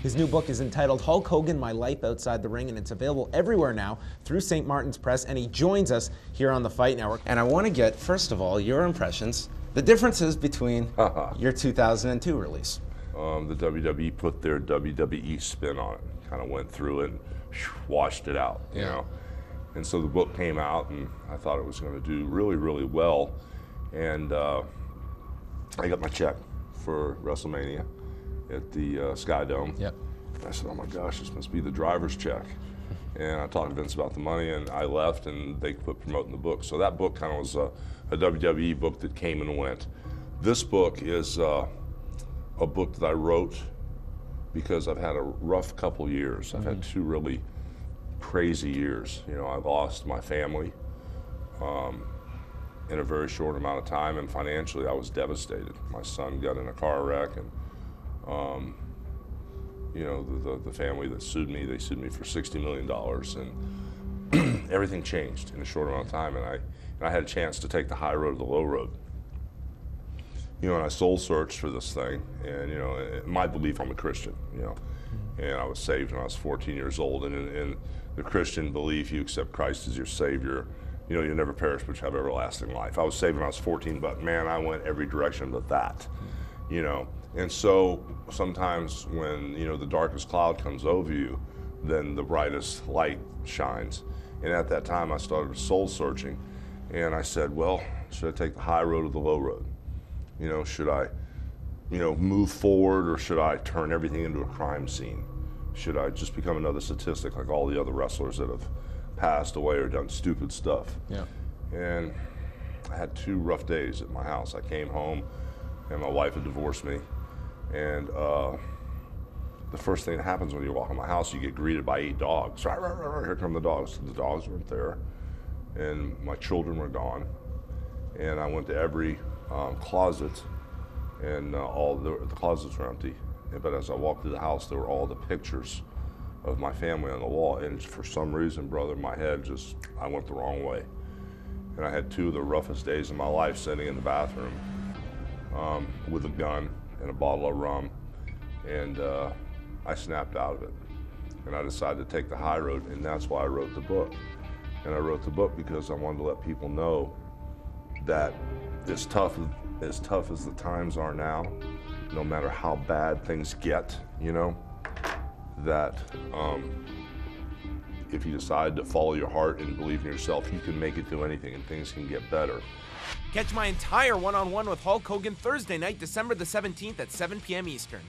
His new book is entitled Hulk Hogan, My Life Outside the Ring, and it's available everywhere now through St. Martin's Press, and he joins us here on the Fight Network. And I want to get, first of all, your impressions, the differences between your 2002 release. The WWE put their WWE spin on it, kind of went through it and washed it out, you know. And so the book came out, and I thought it was going to do really, really well. And I got my check for WrestleMania at the Sky Dome. Yep. I said, oh my gosh, this must be the driver's check. And I talked to Vince about the money, and I left, and they quit promoting the book. So that book kind of was a WWE book that came and went. This book is a book that I wrote because I've had a rough couple years. I've had two really crazy years. You know, I lost my family in a very short amount of time, and financially I was devastated. My son got in a car wreck, and you know, the family that sued me, they sued me for $60 million, and everything changed in a short amount of time, and I had a chance to take the high road or the low road. You know, and I soul searched for this thing, and you know, my belief, I'm a Christian, you know, and I was saved when I was 14 years old, and in the Christian belief, you accept Christ as your Savior. You know, you never perish, but you have everlasting life. I was saved when I was 14, but man, I went every direction but that, you know. And so sometimes when, you know, the darkest cloud comes over you, then the brightest light shines. And at that time, I started soul searching, and I said, well, should I take the high road or the low road? You know, should I, you know, move forward, or should I turn everything into a crime scene? Should I just become another statistic like all the other wrestlers that have passed away or done stupid stuff? Yeah. And I had 2 rough days at my house. I came home, and my wife had divorced me. And the first thing that happens when you walk in my house, you get greeted by 8 dogs. Here come the dogs. The dogs weren't there, and my children were gone. And I went to every closet, and all the closets were empty. But as I walked through the house, there were all the pictures of my family on the wall. And for some reason, brother, my head just, I went the wrong way. And I had 2 of the roughest days of my life sitting in the bathroom with a gun and a bottle of rum. And I snapped out of it. And I decided to take the high road, and that's why I wrote the book. And I wrote the book because I wanted to let people know that as tough as the times are now, no matter how bad things get, you know, that if you decide to follow your heart and believe in yourself, you can make it through anything, and things can get better. Catch my entire one-on-one with Hulk Hogan Thursday night, December the 17th at 7 p.m. Eastern.